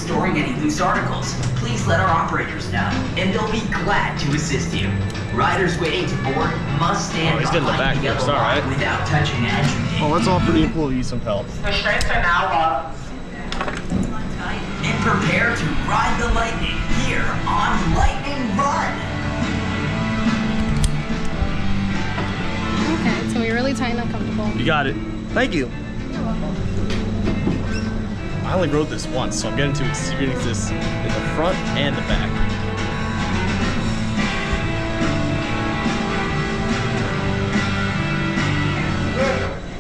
storing any loose articles, please let our operators know, and they'll be glad to assist you. Riders waiting to board must stand behind the yellow line without touching the entry gate. Oh, let's offer the employees some help. The streets are now locked. And prepare to ride the lightning here on Lightning Run. Okay, so we really tight and uncomfortable. You got it. Thank you. You're welcome. I only rode this once, so I'm getting to experience this in the front and the back.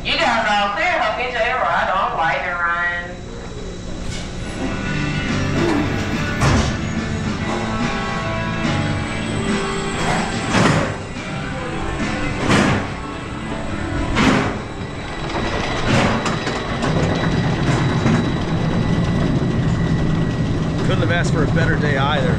You guys are all clear. Hope you enjoy your ride on Lightning Run. Couldn't have asked for a better day either.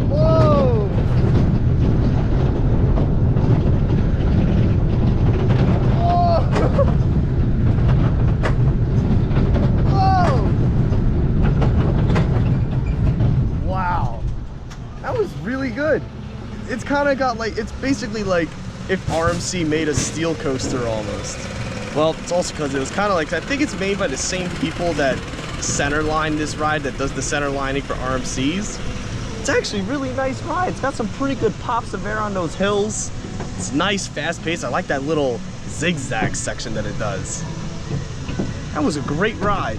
Whoa! Wow, that was really good. It's kind of got like, it's basically like if RMC made a steel coaster almost. Well, it's also because it was kind of like, I think it's made by the same people that centerline this ride, that does the center lining for RMCs. It's actually a really nice ride. It's got some pretty good pops of air on those hills. It's nice, fast paced. I like that little zigzag section that it does. That was a great ride.